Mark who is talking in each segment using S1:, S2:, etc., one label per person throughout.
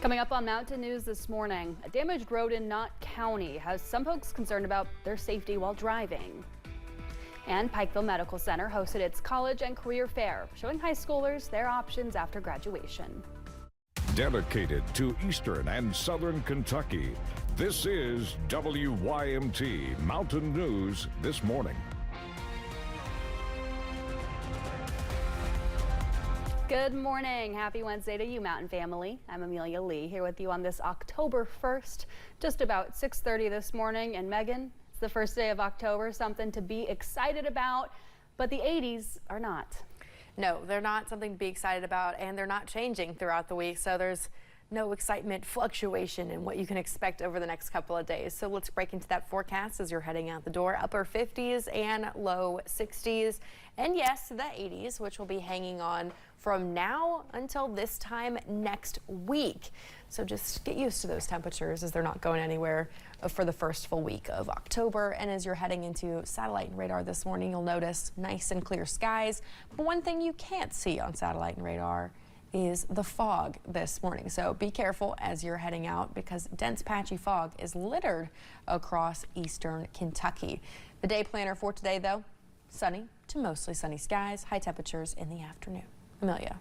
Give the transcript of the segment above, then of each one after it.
S1: Coming up on Mountain News this morning, a damaged road in Knott County has some folks concerned about their safety while driving. And Pikeville Medical Center hosted its college and career fair, showing high schoolers their options after graduation.
S2: Dedicated to Eastern and Southern Kentucky, this is WYMT Mountain News this morning.
S1: Good morning. Happy Wednesday to you, Mountain family. I'm Amelia Lee here with you on this October 1st, just about 6:30 this morning. And Megan, it's the first day of October, something to be excited about, but the 80s are not.
S3: No, they're not something to be excited about, and they're not changing throughout the week. So there's no excitement fluctuation in what you can expect over the next couple of days. So let's break into that forecast as you're heading out the door. Upper 50s and low 60s. And yes, the 80s, which will be hanging on from now until this time next week. So just get used to those temperatures as they're not going anywhere for the first full week of October. And as you're heading into satellite and radar this morning, you'll notice nice and clear skies. But one thing you can't see on satellite and radar is the fog this morning. So be careful as you're heading out because dense patchy fog is littered across eastern Kentucky. The day planner for today, though, sunny to mostly sunny skies, high temperatures in the afternoon. Amelia.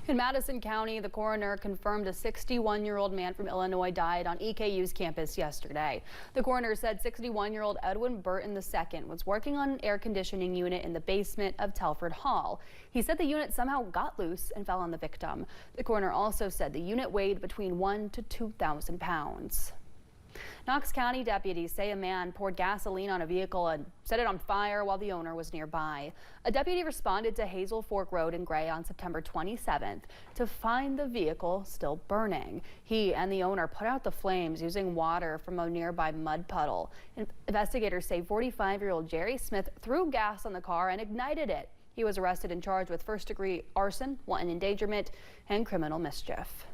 S1: In Madison County, the coroner confirmed a 61-year-old man from Illinois died on EKU's campus yesterday. The coroner said 61-year-old Edwin Burton II was working on an air conditioning unit in the basement of Telford Hall. He said the unit somehow got loose and fell on the victim. The coroner also said the unit weighed between 1,000 to 2,000 pounds. Knox County deputies say a man poured gasoline on a vehicle and set it on fire while the owner was nearby. A deputy responded to Hazel Fork Road in Gray on September 27th to find the vehicle still burning. He and the owner put out the flames using water from a nearby mud puddle. Investigators say 45-year-old Jerry Smith threw gas on the car and ignited it. He was arrested and charged with first-degree arson, wanton endangerment, and criminal mischief.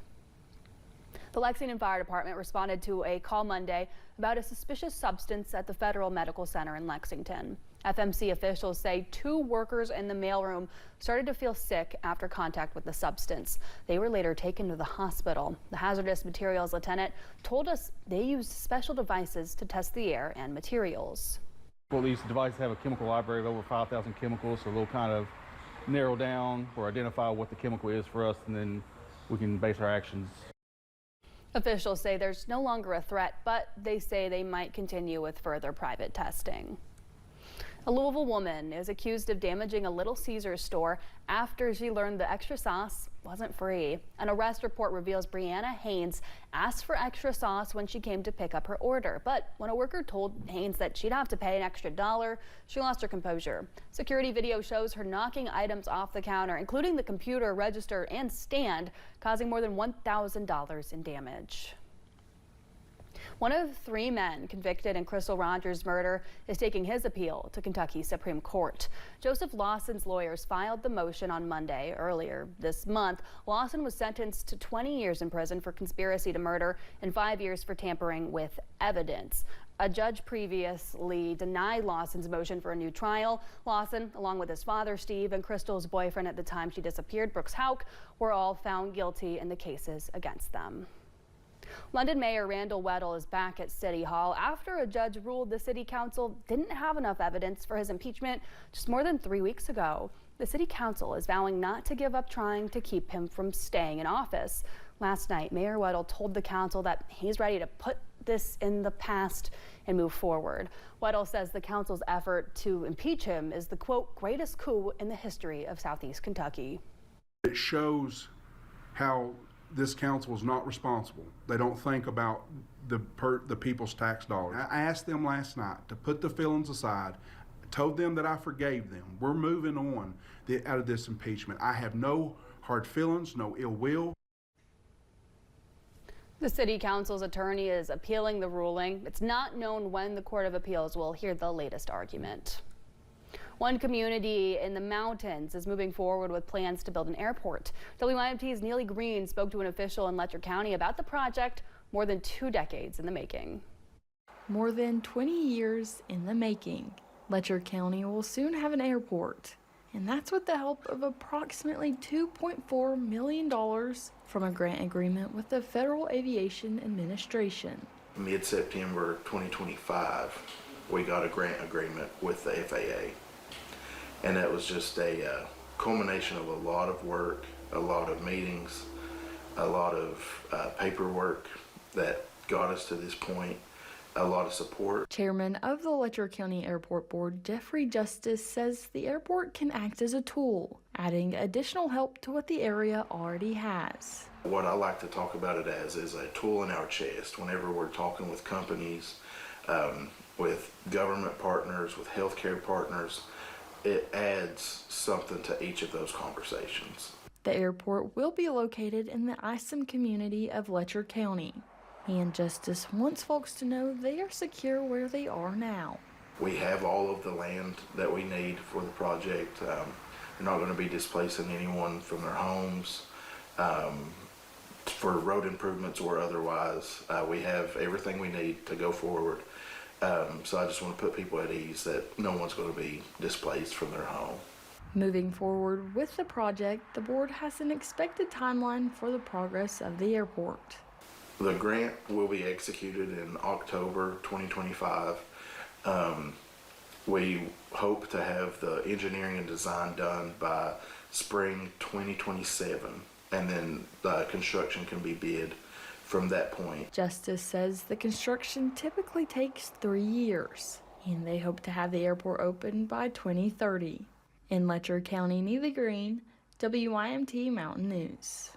S1: The Lexington Fire Department responded to a call Monday about a suspicious substance at the Federal Medical Center in Lexington. FMC officials say 2 workers in the mailroom started to feel sick after contact with the substance. They were later taken to the hospital. The hazardous materials lieutenant told us they used special devices to test the air and materials.
S4: Well, these devices have a chemical library of over 5,000 chemicals, so they'll kind of narrow down or identify what the chemical is for us, and then we can base our actions.
S1: Officials say there's no longer a threat, but they say they might continue with further private testing. A Louisville woman is accused of damaging a Little Caesars store after she learned the extra sauce wasn't free. An arrest report reveals Brianna Haynes asked for extra sauce when she came to pick up her order. But when a worker told Haynes that she'd have to pay an extra $1, she lost her composure. Security video shows her knocking items off the counter, including the computer, register, and stand, causing more than $1,000 in damage. One of 3 men convicted in Crystal Rogers' murder is taking his appeal to Kentucky's Supreme Court. Joseph Lawson's lawyers filed the motion on Monday. Earlier this month, Lawson was sentenced to 20 years in prison for conspiracy to murder and 5 years for tampering with evidence. A judge previously denied Lawson's motion for a new trial. Lawson, along with his father, Steve, and Crystal's boyfriend at the time she disappeared, Brooks Houck, were all found guilty in the cases against them. London Mayor Randall Weddle is back at City Hall after a judge ruled the City Council didn't have enough evidence for his impeachment just more than 3 weeks ago. The City Council is vowing not to give up trying to keep him from staying in office. Last night, Mayor Weddle told the council that he's ready to put this in the past and move forward. Weddle says the council's effort to impeach him is the, quote, greatest coup in the history of Southeast Kentucky.
S5: It shows how this council is not responsible. They don't think about the people's tax dollars. I asked them last night to put the feelings aside, told them that I forgave them. We're moving on out of this impeachment. I have no hard feelings, no ill will.
S1: The City Council's attorney is appealing the ruling. It's not known when the Court of Appeals will hear the latest argument. One community in the mountains is moving forward with plans to build an airport. WYMT's Neely Green spoke to an official in Letcher County about the project, more than 2 decades in the making.
S6: More than 20 years in the making, Letcher County will soon have an airport. and that's with the help of approximately $2.4 million from a grant agreement with the Federal Aviation Administration.
S7: Mid-September 2025, we got a grant agreement with the FAA, and that was just a culmination of a lot of work, a lot of meetings, a lot of paperwork that got us to this point, a lot of support.
S6: Chairman of the Letcher County Airport Board, Jeffrey Justice, says the airport can act as a tool, adding additional help to what the area already has.
S7: What I like to talk about it as is a tool in our chest whenever we're talking with companies, with government partners, with healthcare partners. It adds something to each of those conversations.
S6: The airport will be located in the Arson community of Letcher County. He and Justice wants folks to know they are secure where they are now.
S7: We have all of the land that we need for the project. We're not going to be displacing anyone from their homes for road improvements or otherwise. We have everything we need to go forward. So I just want to put people at ease that no one's going to be displaced from their home.
S6: Moving forward with the project, the board has an expected timeline for the progress of the airport.
S7: The grant will be executed in October 2025. We hope to have the engineering and design done by spring 2027, and then the construction can be bid from that point.
S6: Justice says the construction typically takes 3 years, and they hope to have the airport open by 2030. In Letcher County, Neely Green, WYMT Mountain News.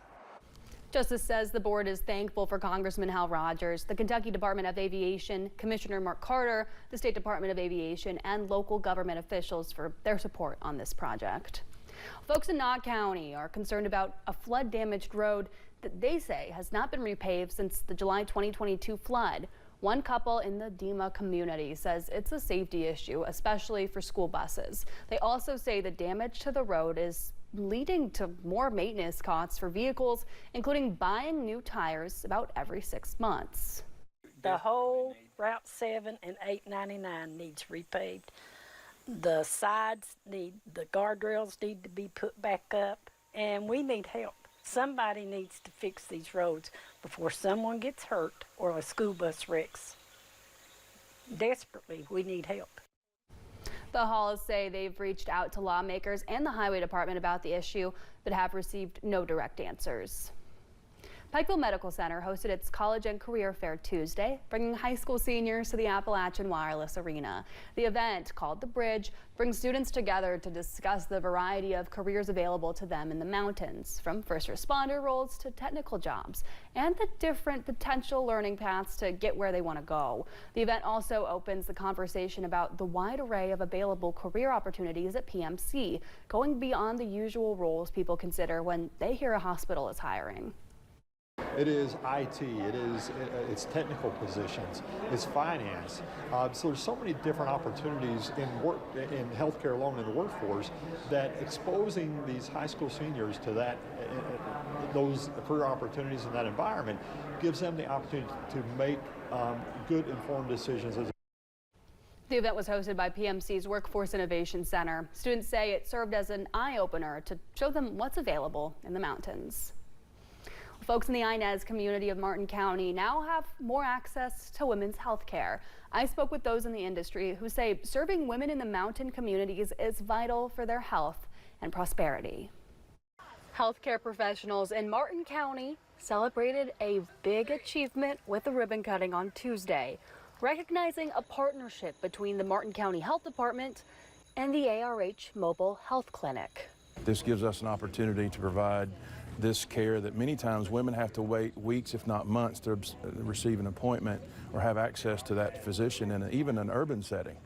S1: Justice says the board is thankful for Congressman Hal Rogers, the Kentucky Department of Aviation, Commissioner Mark Carter, the State Department of Aviation, and local government officials for their support on this project. Folks in Knott County are concerned about a flood-damaged road that they say has not been repaved since the July 2022 flood. One couple in the Dema community says it's a safety issue, especially for school buses. They also say the damage to the road is leading to more maintenance costs for vehicles, including buying new tires about every 6 months.
S8: The whole Route 7 and 899 needs repaved. The sides need, the guardrails need to be put back up, and we need help. Somebody needs to fix these roads before someone gets hurt or a school bus wrecks. Desperately, we need help.
S1: The Halls say they've reached out to lawmakers and the Highway Department about the issue, but have received no direct answers. Pikeville Medical Center hosted its College and Career Fair Tuesday, bringing high school seniors to the Appalachian Wireless Arena. The event, called The Bridge, brings students together to discuss the variety of careers available to them in the mountains, from first responder roles to technical jobs, and the different potential learning paths to get where they want to go. The event also opens the conversation about the wide array of available career opportunities at PMC, going beyond the usual roles people consider when they hear a hospital is hiring.
S9: It is IT, it's technical positions, it's finance. So there's so many different opportunities in healthcare alone in the workforce that exposing these high school seniors to those career opportunities in that environment gives them the opportunity to make good informed decisions.
S1: The event was hosted by PMC's Workforce Innovation Center. Students say it served as an eye-opener to show them what's available in the mountains. Folks in the Inez community of Martin County now have more access to women's health care. I spoke with those in the industry who say serving women in the mountain communities is vital for their health and prosperity. Healthcare professionals in Martin County celebrated a big achievement with a ribbon cutting on Tuesday, recognizing a partnership between the Martin County Health Department and the ARH Mobile Health Clinic.
S10: This gives us an opportunity to provide this care that many times women have to wait weeks, if not months, to receive an appointment or have access to that physician in even an urban setting,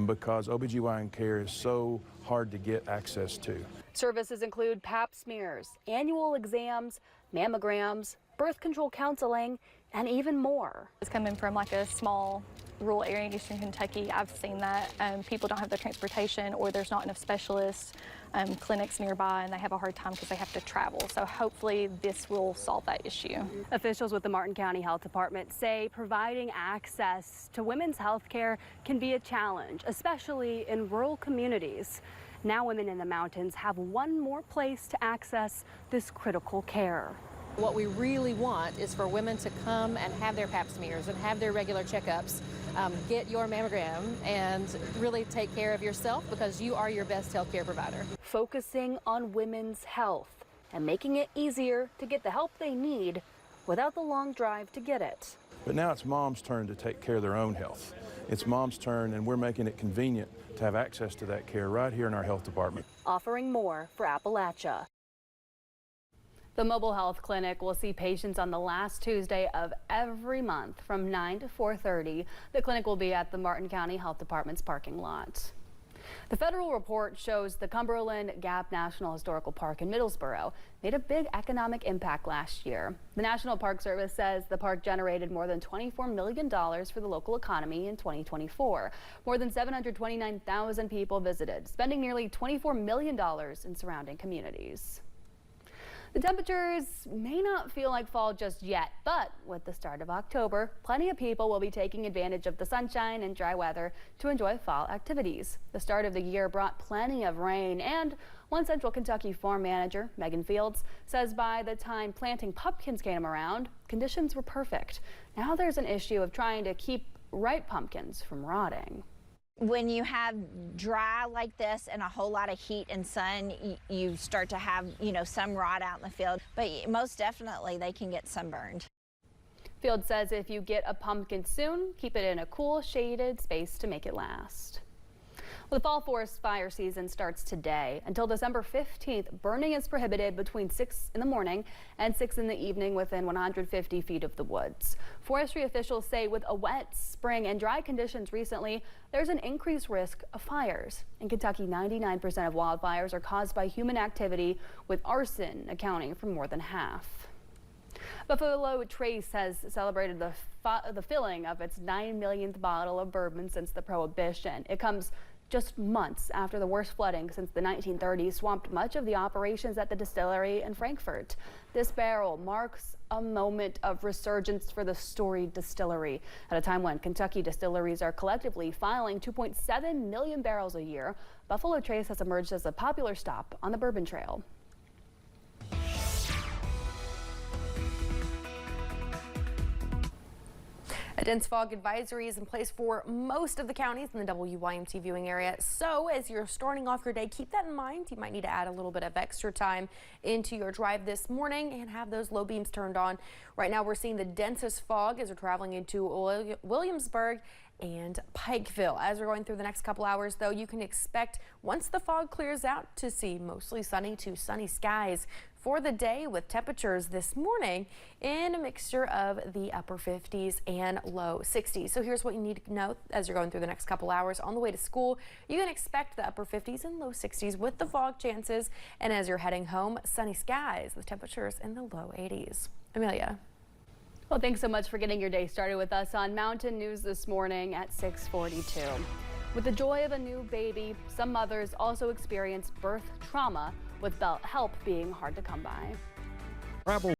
S10: because OBGYN care is so hard to get access to.
S1: Services include pap smears, annual exams, mammograms, birth control counseling, and even more.
S11: It's coming from like a small rural area in eastern Kentucky. I've seen that people don't have the transportation, or there's not enough specialists, clinics nearby, and they have a hard time because they have to travel. So hopefully this will solve that issue. Officials with the Martin County Health Department say providing access to women's health care can be a challenge, especially in rural communities.
S1: Now women in the mountains have one more place to access this critical care.
S12: What we really want is for women to come and have their pap smears and have their regular checkups, get your mammogram, and really take care of yourself because you are your best health care provider.
S1: Focusing on women's health and making it easier to get the help they need without the long drive to get it.
S10: But now it's mom's turn to take care of their own health. It's mom's turn, and we're making it convenient to have access to that care right here in our health department.
S1: Offering more for Appalachia. The mobile health clinic will see patients on the last Tuesday of every month from 9 to 4:30. The clinic will be at the Martin County Health Department's parking lot. The federal report shows the Cumberland Gap National Historical Park in Middlesboro made a big economic impact last year. The National Park Service says the park generated more than $24 million for the local economy in 2024. More than 729,000 people visited, spending nearly $24 million in surrounding communities. The temperatures may not feel like fall just yet, but with the start of October, plenty of people will be taking advantage of the sunshine and dry weather to enjoy fall activities. The start of the year brought plenty of rain, and one Central Kentucky farm manager, Megan Fields, says by the time planting pumpkins came around, conditions were perfect. Now there's an issue of trying to keep ripe pumpkins from rotting.
S13: When you have dry like this and a whole lot of heat and sun, you start to have, some rot out in the field, but most definitely they can get sunburned.
S1: Field says if you get a pumpkin soon, keep it in a cool, shaded space to make it last. Well, the fall forest fire season starts today. Until December 15th, burning is prohibited between 6 in the morning and 6 in the evening within 150 feet of the woods. Forestry officials say with a wet spring and dry conditions recently, there's an increased risk of fires. In Kentucky, 99% of wildfires are caused by human activity, with arson accounting for more than half. Buffalo Trace has celebrated the filling of its 9 millionth bottle of bourbon since the Prohibition. It comes just months after the worst flooding since the 1930s swamped much of the operations at the distillery in Frankfort. This barrel marks a moment of resurgence for the storied distillery at a time when Kentucky distilleries are collectively filing 2.7 million barrels a year. Buffalo Trace has emerged as a popular stop on the Bourbon Trail.
S3: A dense fog advisory is in place for most of the counties in the WYMT viewing area. So as you're starting off your day, keep that in mind. You might need to add a little bit of extra time into your drive this morning and have those low beams turned on. Right now we're seeing the densest fog as we're traveling into Williamsburg and Pikeville. As we're going through the next couple hours, though, you can expect once the fog clears out to see mostly sunny to sunny skies for the day, with temperatures this morning in a mixture of the upper 50s and low 60s. So here's what you need to know as you're going through the next couple hours. On the way to school, you can expect the upper 50s and low 60s with the fog chances. And as you're heading home, sunny skies, the temperatures in the low 80s. Amelia.
S1: Well, thanks so much for getting your day started with us on Mountain News this morning at 6:42. With the joy of a new baby, some mothers also experience birth trauma, with help being hard to come by.
S2: Travel